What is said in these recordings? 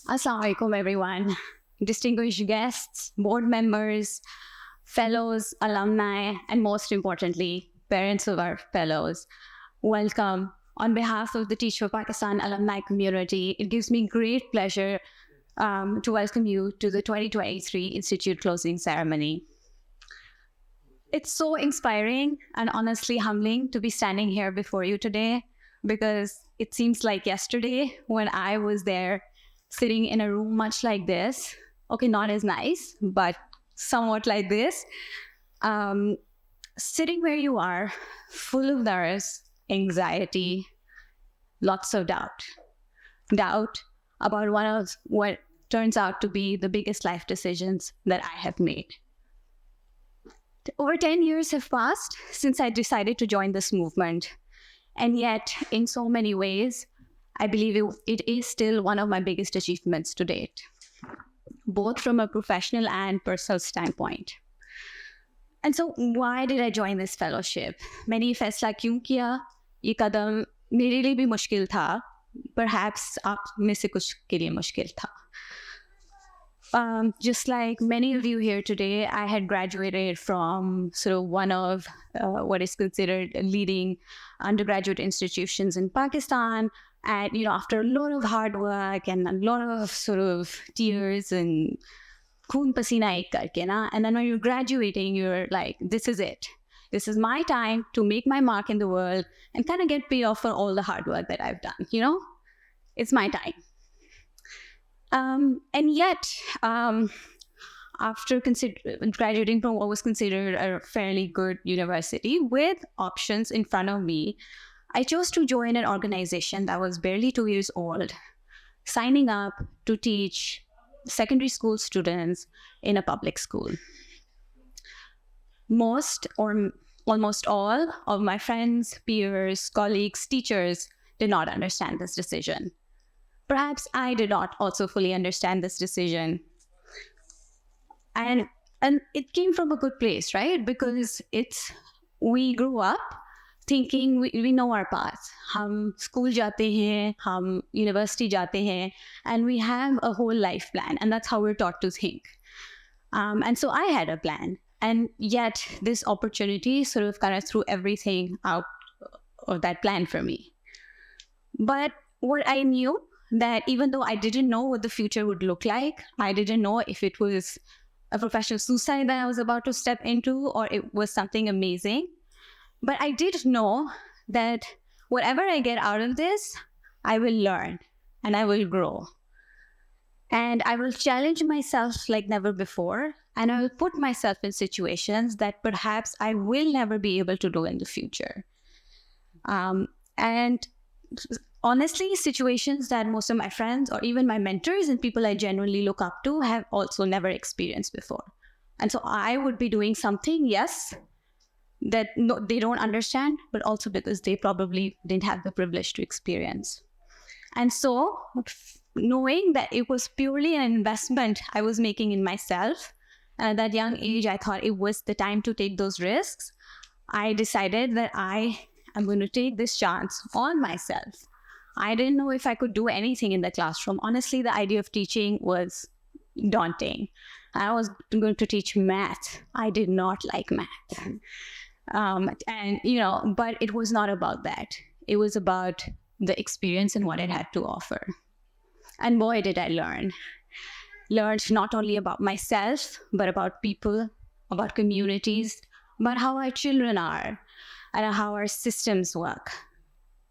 Assalamu alaikum, everyone. Distinguished guests, board members, fellows, alumni, and most importantly, parents of our fellows. Welcome. On behalf of the Teach for Pakistan alumni community, it gives me great pleasure to welcome you to the 2023 Institute closing ceremony. It's so inspiring and honestly humbling to be standing here before you today because it seems like yesterday when I was there sitting in a room much like this, okay, not as nice, but somewhat like this, sitting where you are, full of nerves, anxiety, lots of doubt about one of what turns out to be the biggest life decisions that I have made. Over 10 years have passed since I decided to join this movement. And yet, in so many ways, I believe it is still one of my biggest achievements to date, both from a professional and personal standpoint. And so, why did I join this fellowship? मैंने फैसला क्यों किया? ये कदम मेरे लिए भी मुश्किल था. Perhaps आप में से कुछ के लिए मुश्किल था. Just like many of you here today, I had graduated from sort of one of what is considered leading undergraduate institutions in Pakistan. And, after a lot of hard work and a lot of sort of tears and khoon pasina ek karke na, and then when you're graduating, you're like, this is it. This is my time to make my mark in the world and kind of get paid off for all the hard work that I've done, It's my time. And yet, after graduating from what was considered a fairly good university with options in front of me, I chose to join an organization that was barely 2 years old, signing up to teach secondary school students in a public school. Most or almost all of my friends, peers, colleagues, teachers did not understand this decision. Perhaps I did not also fully understand this decision. And it came from a good place, right? Because we grew up thinking we know our path. हम school जाते हैं, हम university जाते हैं, and we have a whole life plan, and that's how we're taught to think. And so I had a plan, and yet this opportunity sort of kind of threw everything out of that plan for me. But what I knew, that even though I didn't know what the future would look like, I didn't know if it was a professional suicide that I was about to step into or it was something amazing. But I did know that whatever I get out of this, I will learn and I will grow. And I will challenge myself like never before. And I will put myself in situations that perhaps I will never be able to do in the future. And honestly, situations that most of my friends or even my mentors and people I genuinely look up to have also never experienced before. And so I would be doing something, yes, that they don't understand, but also because they probably didn't have the privilege to experience. And so knowing that it was purely an investment I was making in myself, and at that young age, I thought it was the time to take those risks, I decided that I am going to take this chance on myself. I didn't know if I could do anything in the classroom. Honestly, the idea of teaching was daunting. I was going to teach math. I did not like math. But it was not about that. It was about the experience and what it had to offer. And boy, did I learn. Learned not only about myself, but about people, about communities, about how our children are, and how our systems work.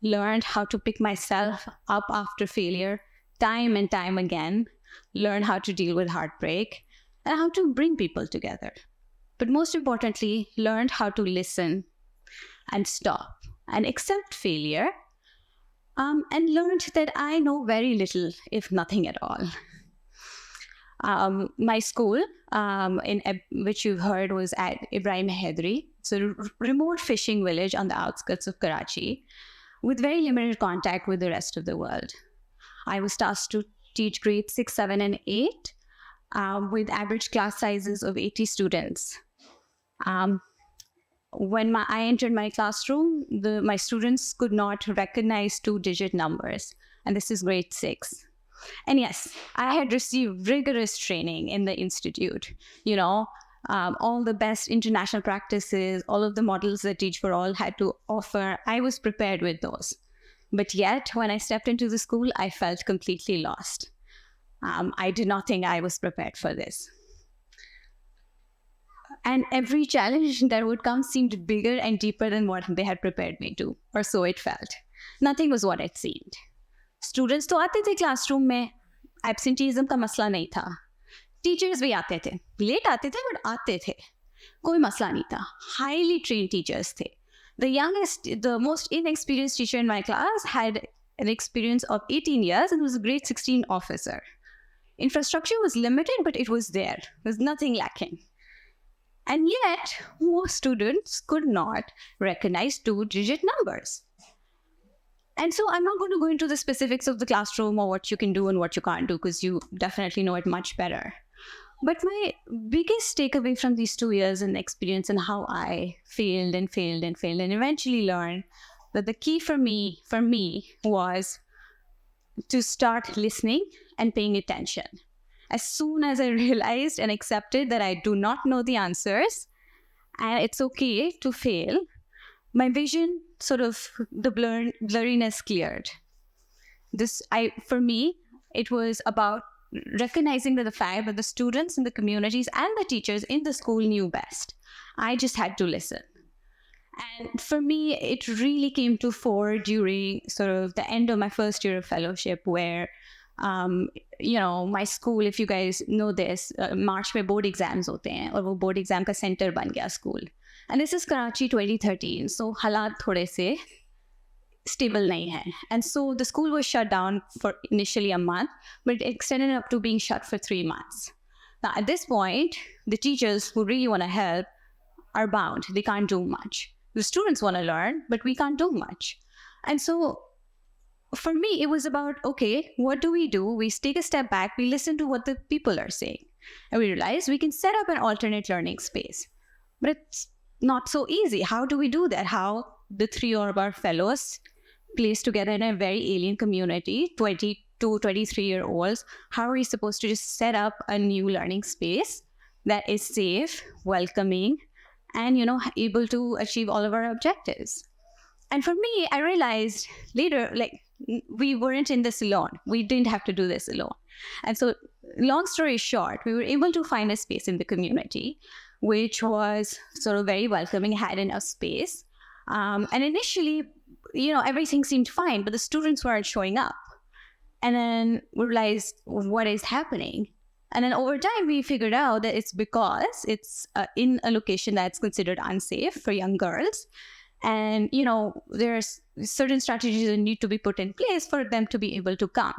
Learned how to pick myself up after failure time and time again, learn how to deal with heartbreak, and how to bring people together. But most importantly, learned how to listen and stop and accept failure, and learned that I know very little, if nothing at all. My school, which you've heard, was at Ibrahim Hedri. It's a remote fishing village on the outskirts of Karachi, with very limited contact with the rest of the world. I was tasked to teach grades 6, 7, and 8 with average class sizes of 80 students. When I entered my classroom, my students could not recognize 2-digit numbers, and this is grade 6. And yes, I had received rigorous training in the institute, all the best international practices, all of the models that Teach for All had to offer. I was prepared with those. But yet, when I stepped into the school, I felt completely lost. I did not think I was prepared for this. And every challenge that would come seemed bigger and deeper than what they had prepared me to, or so it felt. Nothing was what it seemed. Students तो आते थे classroom में, absenteeism का मसला नहीं था. Teachers भी आते थे, late आते थे but आते थे. कोई मसला नहीं था. Highly trained teachers थे. The most inexperienced teacher in my class had an experience of 18 years and was a grade 16 officer. Infrastructure was limited, but it was there. There was nothing lacking. And yet, most students could not recognize 2-digit numbers. And so I'm not going to go into the specifics of the classroom or what you can do and what you can't do, because you definitely know it much better. But my biggest takeaway from these 2 years and experience and how I failed and eventually learned that the key for me was to start listening and paying attention. As soon as I realized and accepted that I do not know the answers and it's okay to fail, my vision, the blurriness cleared. For me, it was about recognizing the fact that the students and the communities and the teachers in the school knew best. I just had to listen. And for me, it really came to fore during the end of my first year of fellowship, where my school, if you guys know this, March में board exams होते हैं और वो board exam का center बन गया school. And this is Karachi 2013, so हालात थोड़े से stable नहीं है. And so the school was shut down for initially a month, but it extended up to being shut for 3 months. Now at this point, the teachers who really want to help are bound. They can't do much. The students want to learn, but we can't do much. And so for me, it was about, okay, what do? We take a step back, we listen to what the people are saying, and we realize we can set up an alternate learning space. But it's not so easy. How do we do that? How the 3 of our fellows placed together in a very alien community, 22, 23-year-olds, how are we supposed to just set up a new learning space that is safe, welcoming, and, able to achieve all of our objectives? And for me, I realized later, we weren't in this alone. We didn't have to do this alone. And so, long story short, we were able to find a space in the community, which was very welcoming, had enough space. And initially, everything seemed fine, but the students weren't showing up. And then we realized what is happening. And then over time, we figured out that it's because it's in a location that's considered unsafe for young girls. And, there's certain strategies that need to be put in place for them to be able to come.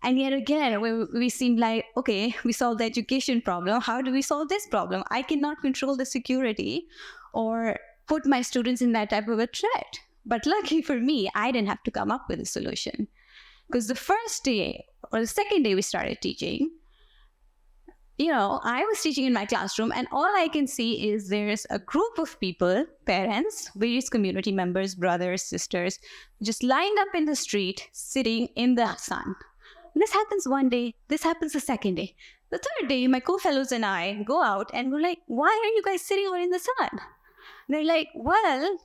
And yet again, we seemed like, okay, we solved the education problem. How do we solve this problem? I cannot control the security or put my students in that type of a threat. But lucky for me, I didn't have to come up with a solution. Because the first day or the second day we started teaching, I was teaching in my classroom, and all I can see is there's a group of people, parents, various community members, brothers, sisters, just lined up in the street, sitting in the sun. This happens one day, this happens the second day. The third day, my co-fellows and I go out and we're like, why are you guys sitting out in the sun? They're like, well,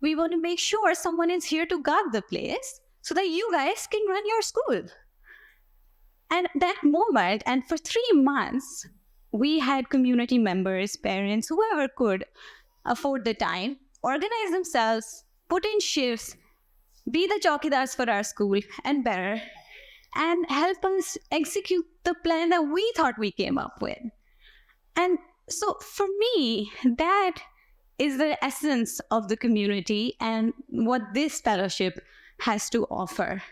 we want to make sure someone is here to guard the place so that you guys can run your school. And that moment, and for 3 months, we had community members, parents, whoever could afford the time, organize themselves, put in shifts, be the chowkidars for our school and better, and help us execute the plan that we thought we came up with. And so for me, that is the essence of the community and what this fellowship has to offer.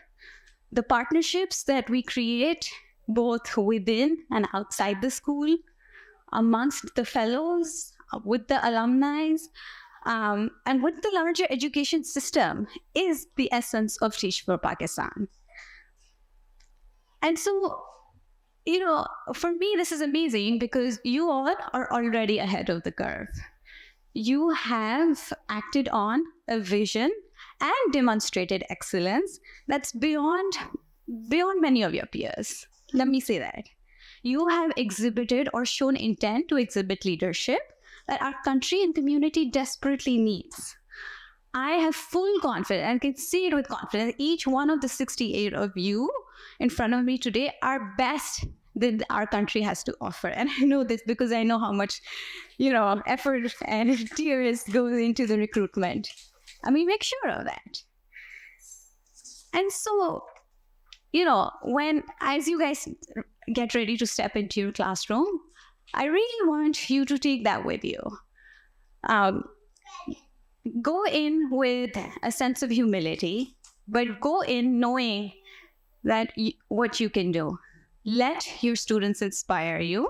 The partnerships that we create both within and outside the school, amongst the fellows, with the alumni, and with the larger education system is the essence of Teach for Pakistan. And so, for me, this is amazing because you all are already ahead of the curve. You have acted on a vision and demonstrated excellence that's beyond beyond many of your peers. Let me say that. You have exhibited or shown intent to exhibit leadership that our country and community desperately needs. I have full confidence, and can say it with confidence, each one of the 68 of you in front of me today are best that our country has to offer. And I know this because I know how much, effort and tears goes into the recruitment. And we make sure of that. And so, as you guys get ready to step into your classroom, I really want you to take that with you. Go in with a sense of humility, but go in knowing that what you can do. Let your students inspire you.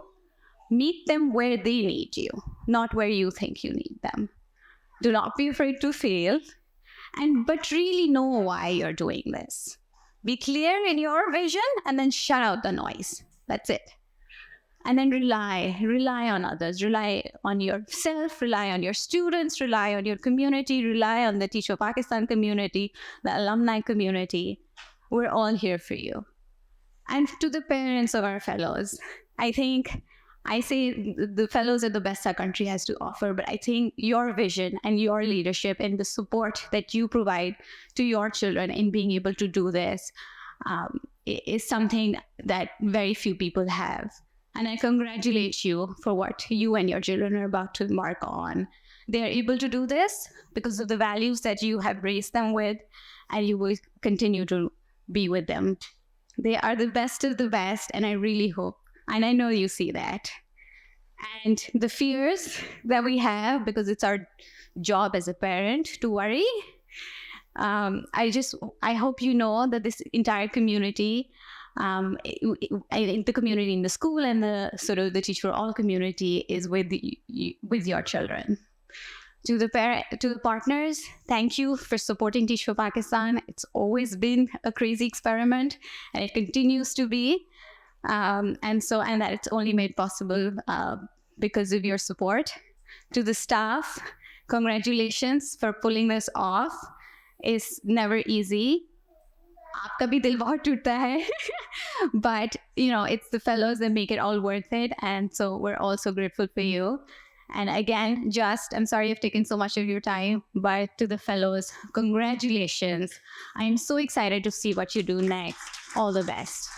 Meet them where they need you, not where you think you need them. Do not be afraid to fail, but really know why you're doing this. Be clear in your vision and then shut out the noise. That's it. And then rely on others, rely on yourself, rely on your students, rely on your community, rely on the Teach for Pakistan community, the alumni community. We're all here for you. And to the parents of our fellows, I think I say the fellows are the best our country has to offer, but I think your vision and your leadership and the support that you provide to your children in being able to do this is something that very few people have. And I congratulate you for what you and your children are about to embark on. They are able to do this because of the values that you have raised them with, and you will continue to be with them. They are the best of the best, and I really hope, and I know you see that. And the fears that we have, because it's our job as a parent to worry, I hope you know that this entire community, the community in the school and the Teach for All community is with your children. To the partners, thank you for supporting Teach for Pakistan. It's always been a crazy experiment, and it continues to be, and that it's only made possible because of your support. To the staff, congratulations for pulling this off. It's never easy. आपका भी दिल बहुत टूटता है, but it's the fellows that make it all worth it, and so we're also grateful for you. And again, I'm sorry I've taken so much of your time, but to the fellows, congratulations. I'm so excited to see what you do next. All the best.